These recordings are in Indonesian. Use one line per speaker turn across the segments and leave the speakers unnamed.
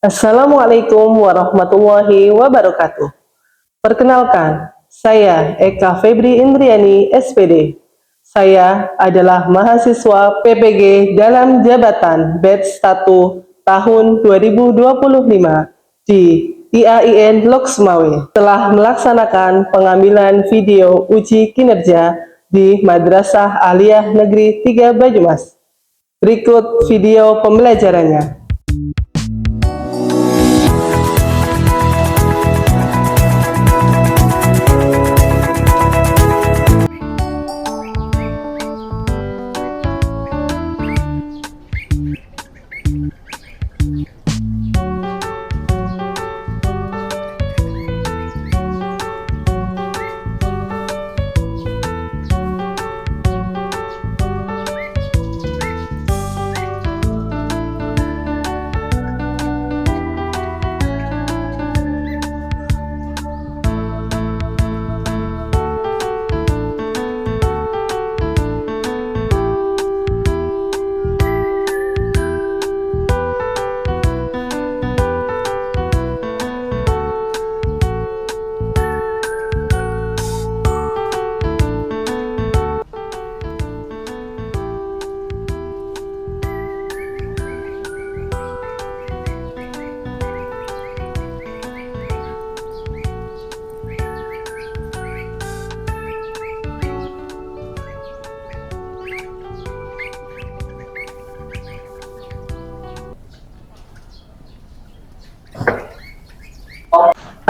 Assalamualaikum warahmatullahi wabarakatuh. Perkenalkan, saya Eka Febri Indriani, SPD. Saya adalah mahasiswa PPG dalam jabatan batch 1 tahun 2025 di IAIN Loksmawe. Telah melaksanakan pengambilan video uji kinerja di Madrasah Aliyah Negeri 3 Banyumas. Berikut video pembelajarannya.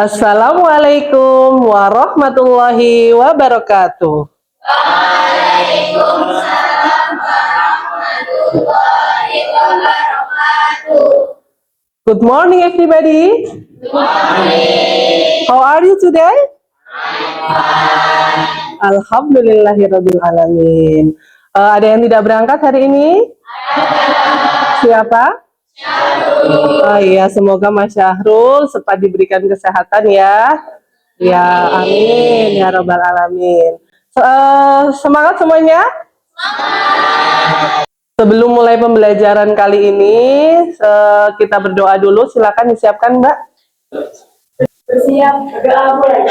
Assalamualaikum warahmatullahi wabarakatuh.
Waalaikumsalam warahmatullahi wabarakatuh.
Good morning, everybody.
Good morning.
How are you today? Alhamdulillahirabbil alamin. Ada yang tidak berangkat hari ini? Siapa? Oh iya, semoga Mas Syahrul cepat diberikan kesehatan ya. Ya, amin ya rabbal alamin. Semangat semuanya. Sebelum mulai pembelajaran kali ini, kita berdoa dulu. Silakan disiapkan, Mbak.
Bersiap, berdoa mulai.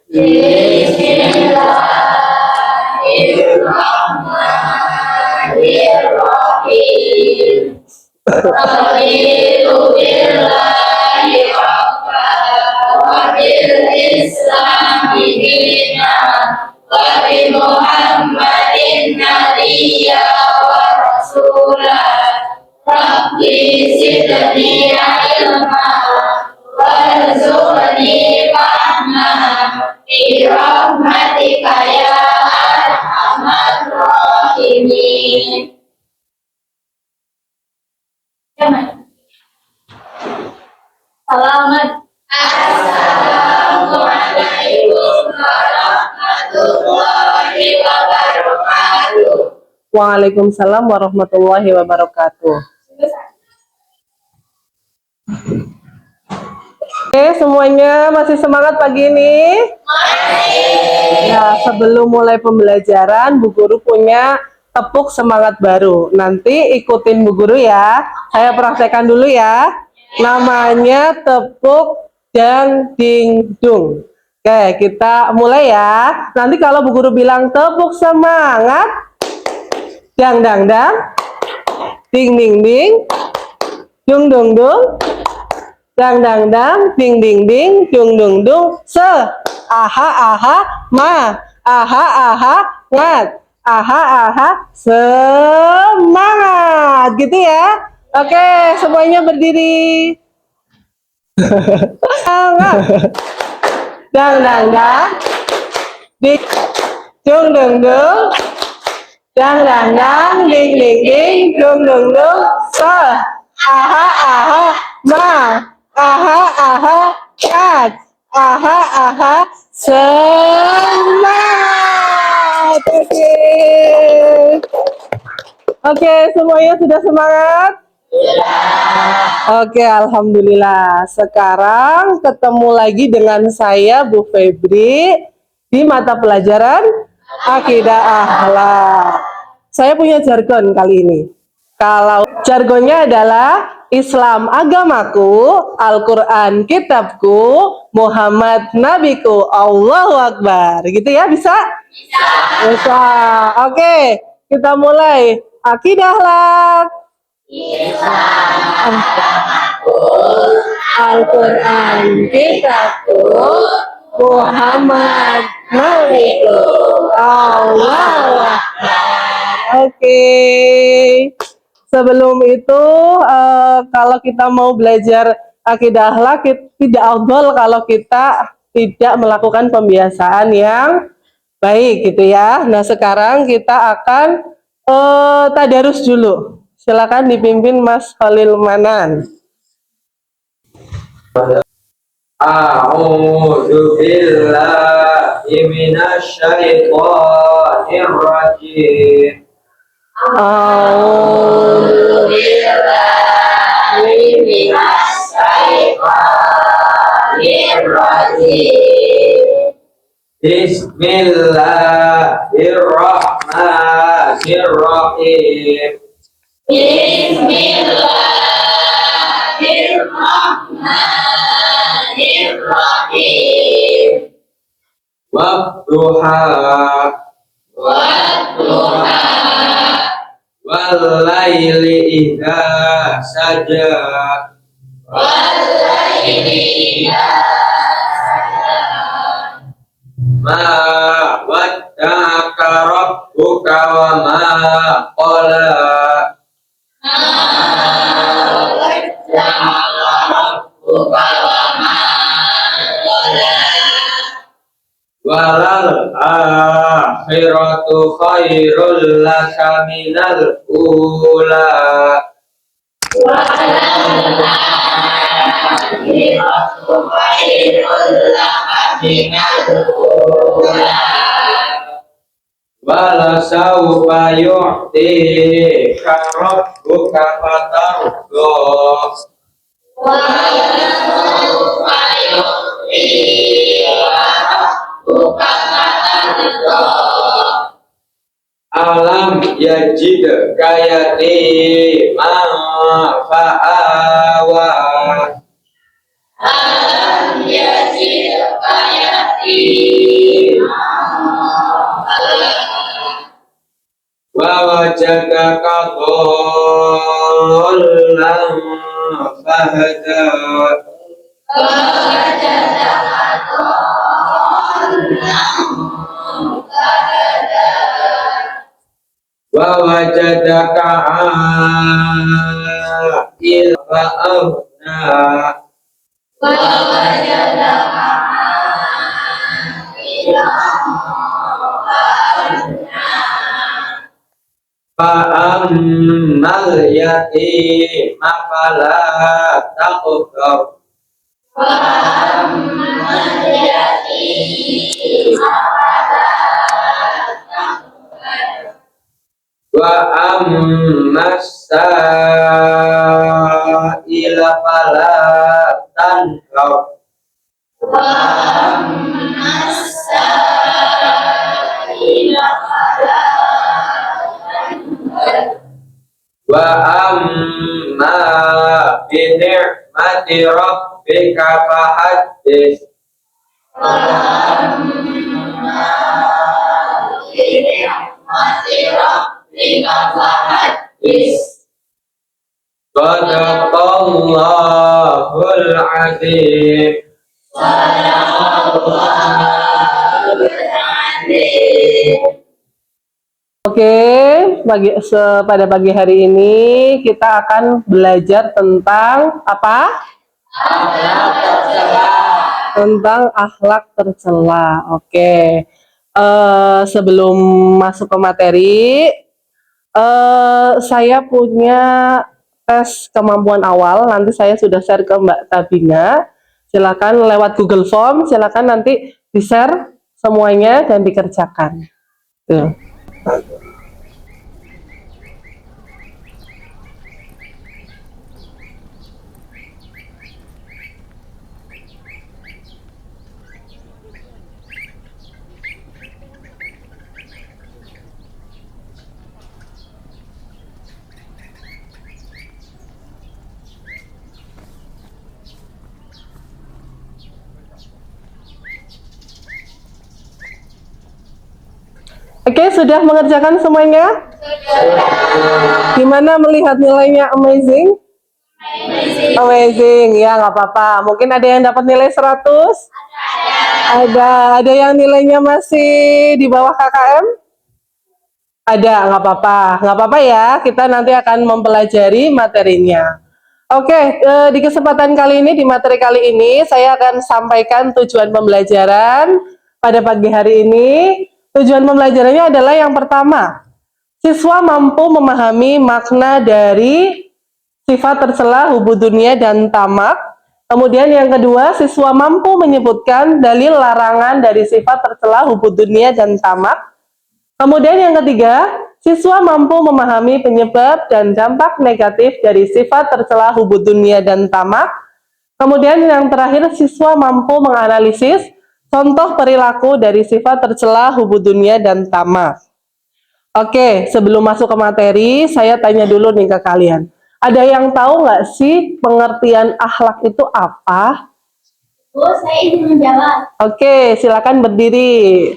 Bismillahirrahmanirrahim. Raditu billahi rabban wa bil islami dinan wa bi Muhammadin nabiyya wa rasulah. Rabbi zidni ilma warzuqni fahma bi rahmatika ya arhamar rahimin. Selamat. Assalamualaikum warahmatullahi wabarakatuh.
Waalaikumsalam warahmatullahi wabarakatuh. Oke, semuanya masih semangat pagi ini? Masih. Ya, sebelum mulai pembelajaran, Bu Guru punya tepuk semangat baru. Nanti ikutin Bu Guru ya. Saya praktekkan dulu ya. Namanya tepuk dang ding dung. Oke, kita mulai ya. Nanti kalau Bu Guru bilang tepuk semangat, dang dang dang, ding ding ding, dung dung dung, dang dang dang, ding ding ding, dung dung dung, aha aha, ma, aha aha, ngat, aha aha, semangat, gitu ya. Oke, semuanya berdiri. Semangat. Dang dang dang, ding, dung dung dung, dang dang dang, ding ding ding, dung dung dung, aha aha, ma, aha aha, kat, aha aha, semangat. Oke, semuanya sudah semangat? Oke, alhamdulillah. Sekarang ketemu lagi dengan saya Bu Febri di mata pelajaran Akidah Akhlak. Saya punya jargon kali ini. Kalau jargonnya adalah Islam agamaku, Al-Quran kitabku, Muhammad nabiku. Allahu Akbar. Gitu ya, bisa? Bisa. Oke, kita mulai. Akidahlah. Al-Quran kitabku, Muhammad nabiku. Allahu Akbar. Oke. Sebelum itu, kalau kita mau belajar akidah akhlak, tidak afdol kalau kita tidak melakukan pembiasaan yang baik gitu ya. Nah sekarang kita akan tadarus dulu. Silakan dipimpin Mas Khalil Manan.
A'udzu billahi minasy syaithanir rajim.
A'udzu
billahi minas syaitonir rajim.
Bismillahirrahmanirrahim.
Bismillahirrahmanirrahim.
Wadduha
Wadduha
wal-laili idza saja.
wal-laili idza
Ma wadda'aka rabbuka wa ma qala. Walal akhiratu khairul laka minal ula. Wala sawfa yu'tika rabbuka fatardo. Alam yajid kayati ma fa'awa.
Alam yajidka yatiman
Wa wajadaka dhallan fahada. Wa wajadaka a'il fa'ahna. Fa'ammal yatima fala taqhar. Wa ammas sa'ila fala tanhar. Wa amma bi ni'mati rabbika fahaddits. Sadaqallahul azim.
Oke, pada pagi hari ini kita akan belajar tentang apa? Tentang akhlak tercela. Oke. Sebelum masuk ke materi, saya punya tes kemampuan awal. Nanti saya sudah share ke Mbak Tabina. Silakan lewat Google Form. Silakan nanti di-share semuanya dan dikerjakan. Tuh. Oke, sudah mengerjakan semuanya? Gimana melihat nilainya amazing? Amazing, ya nggak apa-apa. Mungkin ada yang dapat nilai 100? Ada yang nilainya masih di bawah KKM? Ada, nggak apa-apa ya. Kita nanti akan mempelajari materinya. Oke, di kesempatan kali ini, di materi kali ini, saya akan sampaikan tujuan pembelajaran pada pagi hari ini. Tujuan pembelajarannya adalah yang pertama, siswa mampu memahami makna dari sifat tercela, hubud dunia, dan tamak. Kemudian yang kedua, siswa mampu menyebutkan dalil larangan dari sifat tercela, hubud dunia, dan tamak. Kemudian yang ketiga, siswa mampu memahami penyebab dan dampak negatif dari sifat tercela, hubud dunia, dan tamak. Kemudian yang terakhir, siswa mampu menganalisis contoh perilaku dari sifat tercela, hubud dunia, dan tamak. Oke, sebelum masuk ke materi, saya tanya dulu nih ke kalian. Ada yang tahu nggak sih pengertian akhlak itu apa?
Bu, saya ingin menjawab.
Oke, silakan berdiri.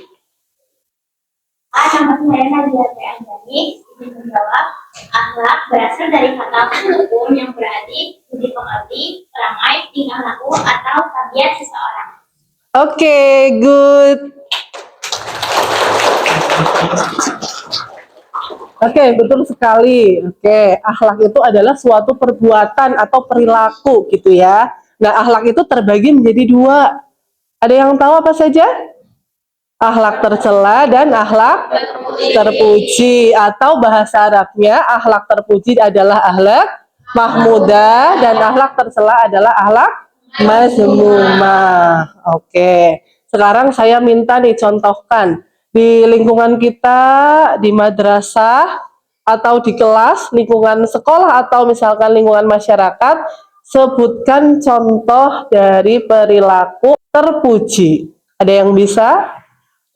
Nama saya Nadia Anjani, ingin menjawab. Akhlak berasal dari kata hukum yang berarti budi pekerti, perangai, tingkah laku, atau tabiat seseorang.
Oke, good. Oke, betul sekali. Oke, akhlak itu adalah suatu perbuatan atau perilaku gitu ya. Nah, akhlak itu terbagi menjadi dua. Ada yang tahu apa saja? Akhlak tercela dan akhlak terpuji, atau bahasa Arabnya akhlak terpuji adalah akhlak mahmudah dan akhlak tercela adalah akhlak mazmumah. Oke, sekarang saya minta dicontohkan di lingkungan kita, di madrasah atau di kelas, lingkungan sekolah atau misalkan lingkungan masyarakat, sebutkan contoh dari perilaku terpuji. Ada yang bisa?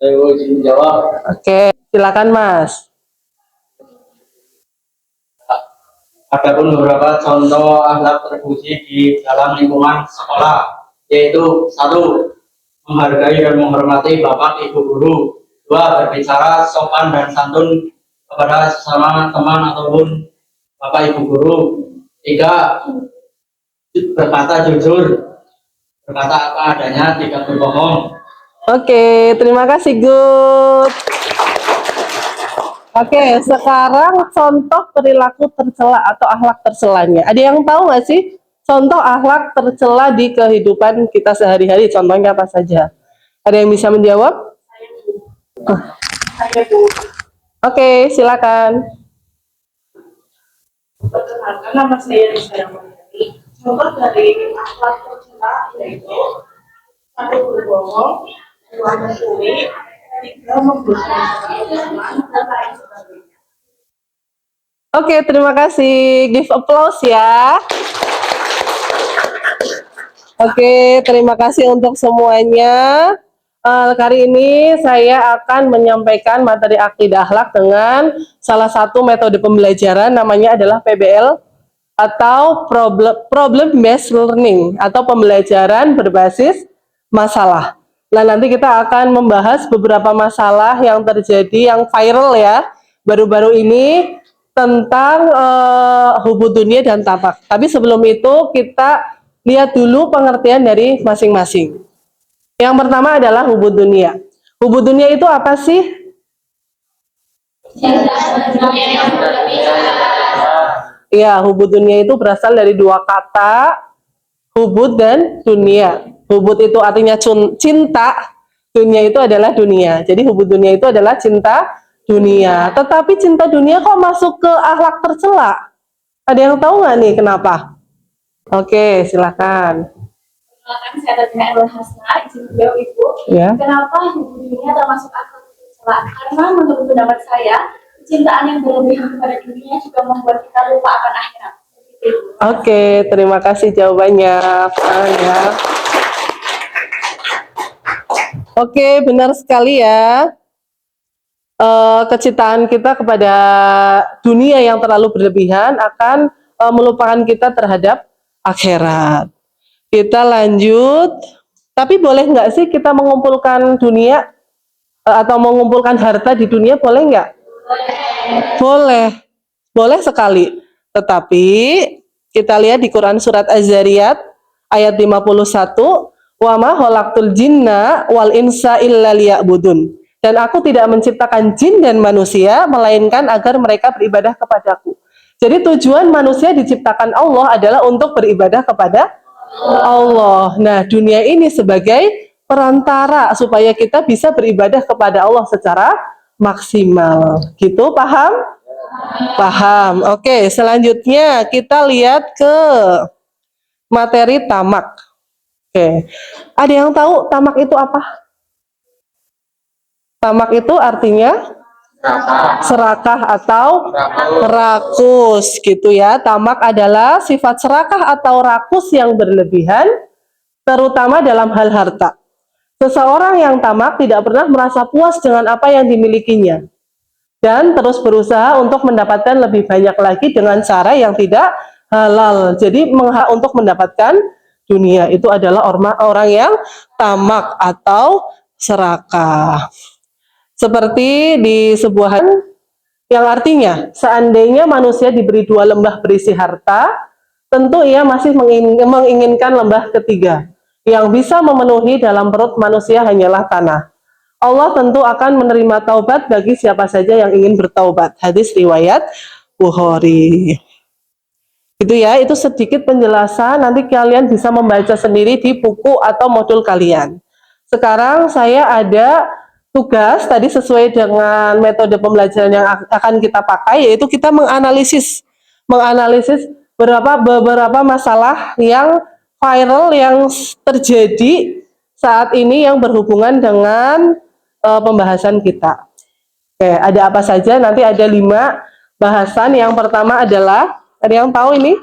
Saya izin menjawab.
Oke, silakan Mas.
Adapun beberapa contoh akhlak terpuji di dalam lingkungan sekolah, yaitu 1. Menghargai dan menghormati bapak ibu guru. 2. Berbicara sopan dan santun kepada sesama teman ataupun bapak ibu guru. 3. Berkata jujur, berkata apa adanya, tidak berbohong.
Oke, terima kasih Good. Oke, sekarang contoh perilaku tercela atau akhlak tercelanya. Ada yang tahu nggak sih contoh akhlak tercela di kehidupan kita sehari-hari? Contohnya apa saja? Ada yang bisa menjawab? Oke, silakan.
Perkenalkan, nama saya Rizka Yamani. Contoh dari akhlak tercela yaitu 1. Berbohong, 2. Mencuri, 3. Membosankan teman, dan lain sebagainya.
Oke, terima kasih. Give applause ya. Oke, terima kasih untuk semuanya. Kali ini saya akan menyampaikan materi akidah akhlak dengan salah satu metode pembelajaran, namanya adalah PBL atau problem based learning atau pembelajaran berbasis masalah. Nah, nanti kita akan membahas beberapa masalah yang terjadi, yang viral ya, baru-baru ini tentang hubud dunia dan tamak. Tapi sebelum itu kita lihat dulu pengertian dari masing-masing. Yang pertama adalah hubud dunia. Hubud dunia itu apa sih? Ya, hubud dunia itu berasal dari dua kata, hubud dan dunia. Hubud itu artinya cinta, dunia itu adalah dunia. Jadi hubud dunia itu adalah cinta dunia. Tetapi cinta dunia kok masuk ke akhlak tercela? Ada yang tahu nggak nih kenapa? Oke, silakan.
Perkenalkan, saya Tatina Erul Hasna, izin menjawab Ibu.
Ya.
Kenapa hubud dunia termasuk akhlak tercela? Karena menurut pendapat saya, kecintaan yang berlebihan kepada dunia juga membuat kita lupa akan akhirat.
Oke, terima kasih jawabannya. Ya. Oke, benar sekali ya. Kecintaan kita kepada dunia yang terlalu berlebihan akan melupakan kita terhadap akhirat. Kita lanjut. Tapi boleh nggak sih kita mengumpulkan dunia? atau mengumpulkan harta di dunia boleh nggak? Boleh, boleh sekali. Tetapi kita lihat di Quran surat Az-Zariyat ayat 51, wa ma khalaqtul jinna wal insa illa liya'budun. Dan aku tidak menciptakan jin dan manusia melainkan agar mereka beribadah kepadaku. Jadi tujuan manusia diciptakan Allah adalah untuk beribadah kepada Allah. Nah, dunia ini sebagai perantara supaya kita bisa beribadah kepada Allah secara maksimal. Gitu, paham? Paham. Oke, selanjutnya kita lihat ke materi tamak. Oke. Ada yang tahu tamak itu apa? Tamak itu artinya serakah atau rakus gitu ya. Tamak adalah sifat serakah atau rakus yang berlebihan terutama dalam hal harta. Seseorang yang tamak tidak pernah merasa puas dengan apa yang dimilikinya dan terus berusaha untuk mendapatkan lebih banyak lagi dengan cara yang tidak halal. Jadi untuk mendapatkan dunia itu adalah orang yang tamak atau serakah. Seperti di sebuah yang artinya seandainya manusia diberi 2 lembah berisi harta, tentu ia masih menginginkan lembah ketiga. Yang bisa memenuhi dalam perut manusia hanyalah tanah. Allah tentu akan menerima taubat bagi siapa saja yang ingin bertaubat. Hadis riwayat Bukhari. Itu ya, itu sedikit penjelasan. Nanti kalian bisa membaca sendiri di buku atau modul kalian. Sekarang saya ada tugas tadi sesuai dengan metode pembelajaran yang akan kita pakai, yaitu kita menganalisis beberapa masalah yang viral yang terjadi saat ini yang berhubungan dengan pembahasan kita. Oke, ada apa saja? Nanti ada 5 bahasan. Yang pertama adalah, ada yang tahu ini?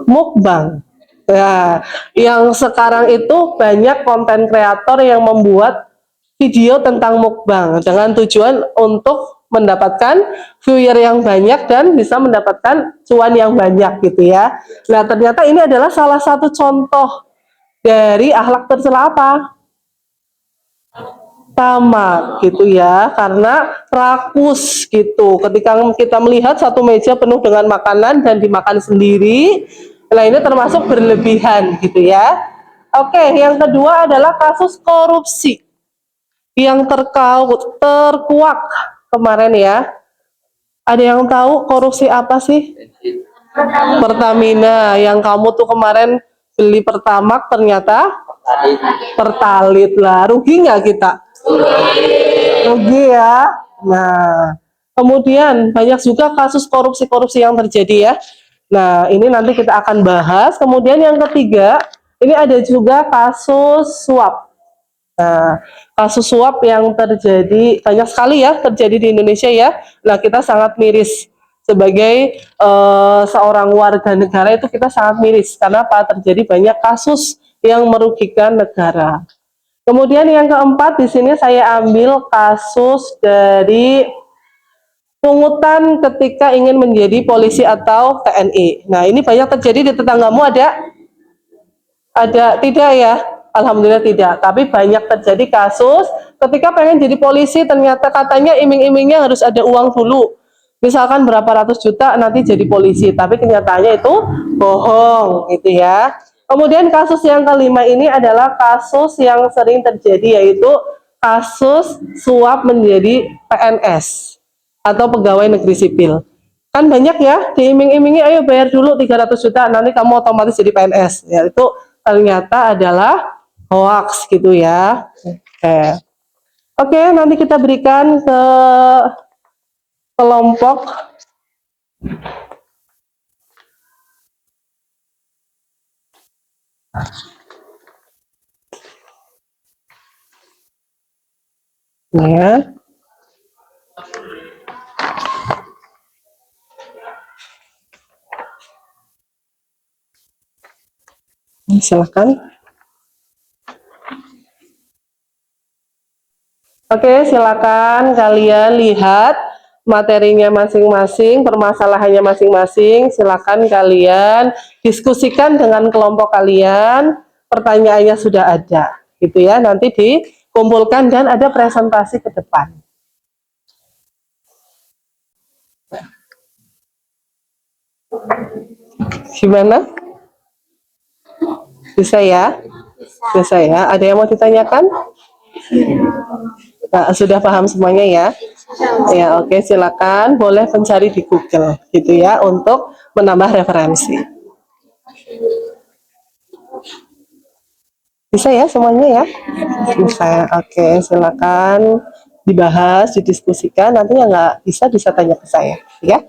Mukbang. Ya, yang sekarang itu banyak konten kreator yang membuat video tentang mukbang dengan tujuan untuk mendapatkan viewer yang banyak dan bisa mendapatkan cuan yang banyak gitu ya. Nah, ternyata ini adalah salah satu contoh dari akhlak tercela apa? Tamak gitu ya, karena rakus gitu. Ketika kita melihat satu meja penuh dengan makanan dan dimakan sendiri, nah ini termasuk berlebihan gitu ya. Oke, yang kedua adalah kasus korupsi yang terkuak kemarin ya. Ada yang tahu korupsi apa sih? Pertamina. Yang kamu tuh kemarin beli Pertamax ternyata Pertalit lah. Rugi nggak kita? Rugi ya. Nah, kemudian banyak juga kasus korupsi-korupsi yang terjadi ya. Nah, ini nanti kita akan bahas. Kemudian yang ketiga, ini ada juga kasus suap. Nah, kasus suap yang terjadi banyak sekali ya, terjadi di Indonesia ya. Nah, kita sangat miris sebagai seorang warga negara, itu kita sangat miris karena apa? Terjadi banyak kasus yang merugikan negara. Kemudian yang keempat, di sini saya ambil kasus dari pungutan ketika ingin menjadi polisi atau TNI. Nah, ini banyak terjadi di tetanggamu, ada? Ada? Tidak ya? Alhamdulillah tidak. Tapi banyak terjadi kasus ketika pengen jadi polisi, ternyata katanya iming-imingnya harus ada uang dulu. Misalkan berapa ratus juta nanti jadi polisi, tapi kenyataannya itu bohong gitu ya. Kemudian kasus yang kelima ini adalah kasus yang sering terjadi, yaitu kasus suap menjadi PNS atau pegawai negeri sipil. Kan banyak ya, diiming-imingi ayo bayar dulu 300 juta nanti kamu otomatis jadi PNS. Ya, itu ternyata adalah hoax gitu ya. Oke, nanti kita berikan ke kelompok ya. Silakan. Oke, silakan kalian lihat materinya masing-masing, permasalahannya masing-masing. Silakan kalian diskusikan dengan kelompok kalian. Pertanyaannya sudah ada, gitu ya. Nanti di kumpulkan dan ada presentasi ke depan. Gimana? Bisa ya? Bisa ya? Ada yang mau ditanyakan? Nah, sudah paham semuanya ya? Ya, oke, silakan boleh mencari di Google gitu ya untuk menambah referensi. Bisa ya semuanya ya? Bisa. Oke, silakan dibahas, didiskusikan. Nanti yang nggak bisa tanya ke saya, ya.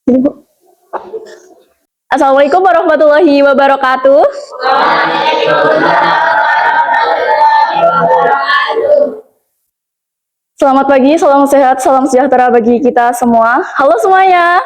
Ini, Bu.
Assalamualaikum warahmatullahi wabarakatuh. Selamat pagi, salam sehat, salam sejahtera bagi kita semua. Halo semuanya.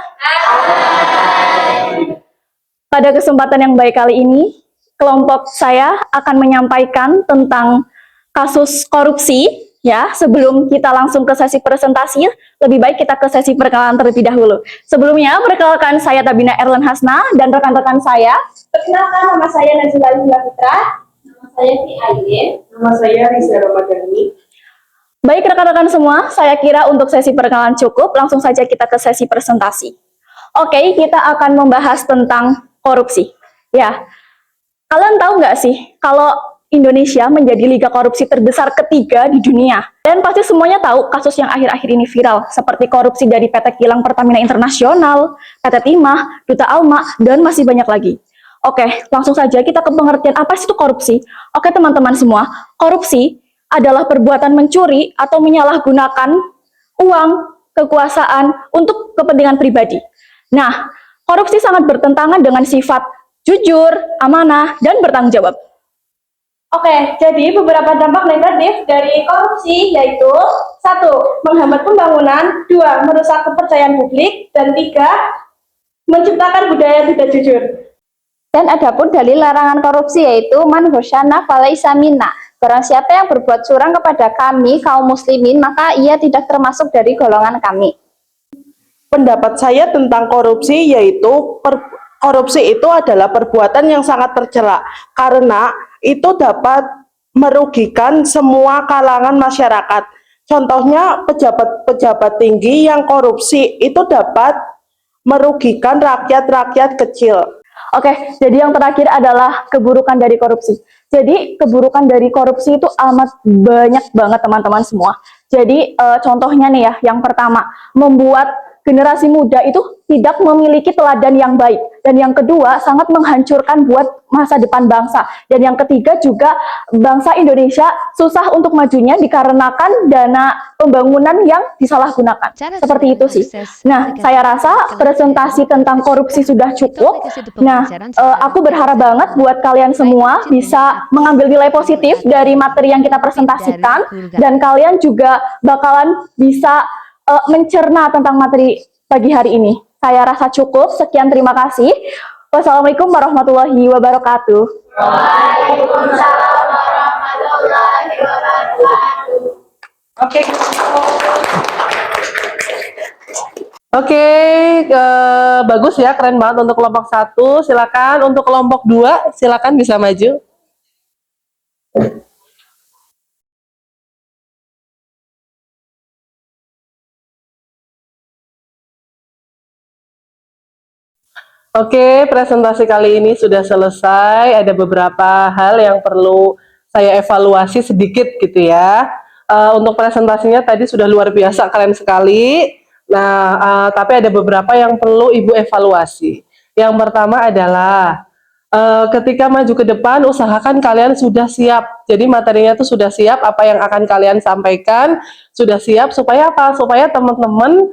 Pada kesempatan yang baik kali ini, kelompok saya akan menyampaikan tentang kasus korupsi. Ya, sebelum kita langsung ke sesi presentasi, lebih baik kita ke sesi perkenalan terlebih dahulu. Sebelumnya, perkenalkan saya Tabina Erlen Hasna dan rekan-rekan saya. Perkenalkan, nama saya Najila Lila Fitra.
Nama saya Fi Aiden.
Nama saya Risa Ramadhani.
Baik rekan-rekan semua, saya kira untuk sesi perkenalan cukup, langsung saja kita ke sesi presentasi. Oke, kita akan membahas tentang korupsi. Ya, kalian tahu nggak sih kalau Indonesia menjadi liga korupsi terbesar ketiga di dunia? Dan pasti semuanya tahu kasus yang akhir-akhir ini viral, seperti korupsi dari PT Kilang Pertamina Internasional, PT Timah, Duta Alma, dan masih banyak lagi. Oke, langsung saja kita ke pengertian apa sih itu korupsi. Oke teman-teman semua, korupsi adalah perbuatan mencuri atau menyalahgunakan uang, kekuasaan untuk kepentingan pribadi. Nah, korupsi sangat bertentangan dengan sifat jujur, amanah, dan bertanggung jawab. Oke, jadi beberapa dampak negatif dari korupsi yaitu 1. Menghambat pembangunan, 2. Merusak kepercayaan publik, dan 3. Menciptakan budaya tidak jujur.
Dan adapun dalil larangan korupsi yaitu man hosyana falaisa minna. Barang siapa yang berbuat curang kepada kami, kaum muslimin, maka ia tidak termasuk dari golongan kami.
Pendapat saya tentang korupsi yaitu korupsi itu adalah perbuatan yang sangat tercela karena itu dapat merugikan semua kalangan masyarakat. Contohnya pejabat-pejabat tinggi yang korupsi itu dapat merugikan rakyat-rakyat kecil.
Oke, jadi yang terakhir adalah keburukan dari korupsi. Jadi keburukan dari korupsi itu amat banyak banget teman-teman semua. Jadi contohnya nih ya, yang pertama, membuat generasi muda itu tidak memiliki teladan yang baik. Dan yang kedua, sangat menghancurkan buat masa depan bangsa. Dan yang ketiga juga, bangsa Indonesia susah untuk majunya dikarenakan dana pembangunan yang disalahgunakan. Seperti itu sih. Nah, saya rasa presentasi tentang korupsi sudah cukup. Nah, aku berharap banget buat kalian semua bisa mengambil nilai positif dari materi yang kita presentasikan. Dan kalian juga bakalan bisa mencerna tentang materi pagi hari ini. Saya rasa cukup. Sekian, terima kasih. Wassalamualaikum warahmatullahi wabarakatuh.
Waalaikumsalam warahmatullahi wabarakatuh.
Oke. Oke, bagus ya, keren banget untuk kelompok 1. Silakan untuk kelompok 2, silakan bisa maju. Oke, presentasi kali ini sudah selesai. Ada beberapa hal yang perlu saya evaluasi sedikit gitu ya. Untuk presentasinya tadi sudah luar biasa, keren sekali. Nah, tapi ada beberapa yang perlu Ibu evaluasi. Yang pertama adalah ketika maju ke depan, usahakan kalian sudah siap. Jadi materinya itu sudah siap, apa yang akan kalian sampaikan sudah siap. Supaya apa? Supaya teman-teman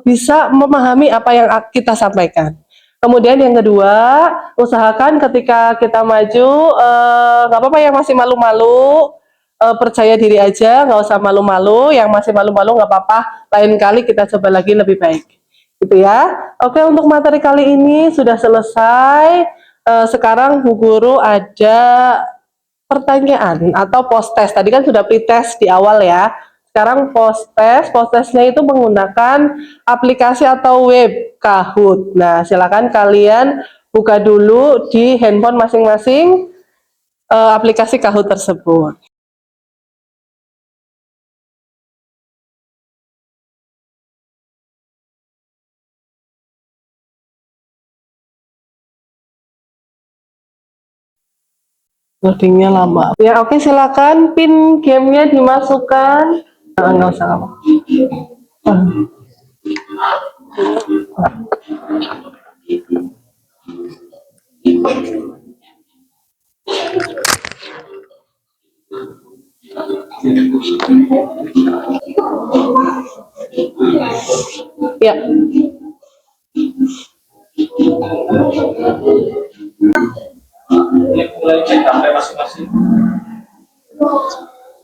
bisa memahami apa yang kita sampaikan. Kemudian yang kedua, usahakan ketika kita maju, nggak apa-apa yang masih malu-malu, percaya diri aja, nggak usah malu-malu. Yang masih malu-malu nggak apa-apa, lain kali kita coba lagi lebih baik. Gitu ya. Oke, untuk materi kali ini sudah selesai. Sekarang Bu Guru ada pertanyaan atau post test. Tadi kan sudah pre-test di awal ya. Sekarang post test. Post testnya itu menggunakan aplikasi atau web Kahoot. Nah, silakan kalian buka dulu di handphone masing-masing aplikasi Kahoot tersebut. Loadingnya lama. Ya oke, silakan pin gamenya dimasukkan. Nggak usah apa. Ya.
Mulai cek HP masing-masing.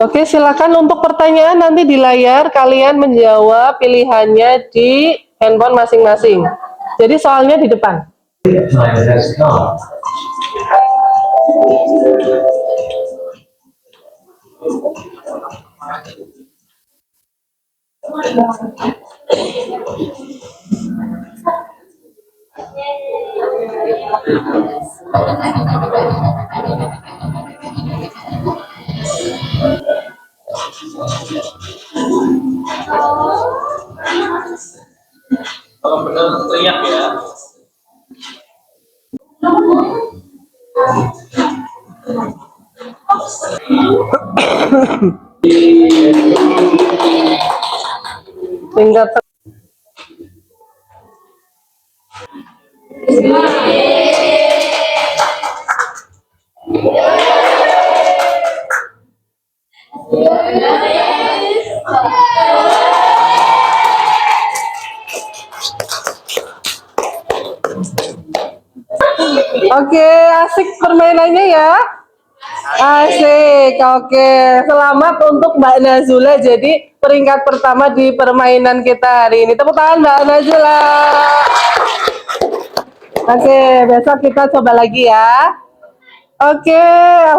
Oke, silakan untuk pertanyaan nanti di layar kalian menjawab pilihannya di handphone masing-masing. Jadi soalnya di depan.
Kalau benar teriak ya.
Tingkat Oke, asik permainannya ya. Asik, oke. Selamat untuk Mbak Nazula jadi peringkat pertama di permainan kita hari ini. Tepuk tangan Mbak Nazula. Oke, besok kita coba lagi ya. Oke,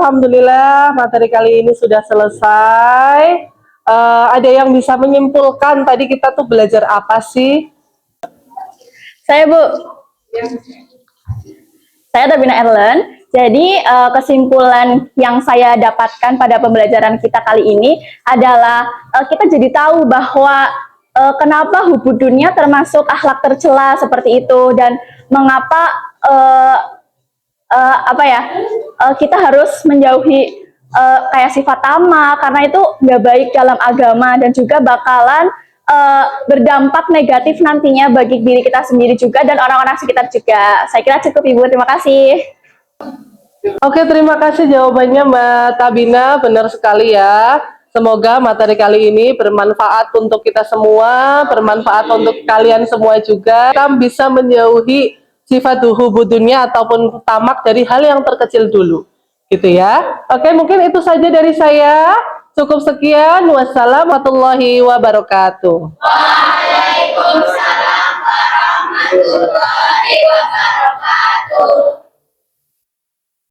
alhamdulillah materi kali ini sudah selesai. Ada yang bisa menyimpulkan tadi kita tuh belajar apa sih?
Saya Bu. Saya Tabina Erlen. Jadi kesimpulan yang saya dapatkan pada pembelajaran kita kali ini adalah kita jadi tahu bahwa kenapa hubud dunia termasuk akhlak tercela seperti itu dan mengapa kita harus menjauhi kayak sifat tamak karena itu nggak baik dalam agama dan juga bakalan berdampak negatif nantinya bagi diri kita sendiri juga dan orang-orang sekitar juga. Saya kira cukup Ibu, terima kasih.
Oke, terima kasih jawabannya Mbak Tabina, benar sekali ya. Semoga materi kali ini bermanfaat untuk kita semua, bermanfaat untuk kalian semua juga. Kita bisa menjauhi sifat hubudunya ataupun tamak dari hal yang terkecil dulu. Gitu ya. Oke, mungkin itu saja dari saya. Cukup sekian. Wassalamualaikum warahmatullahi wabarakatuh.
Waalaikumsalam warahmatullahi wabarakatuh.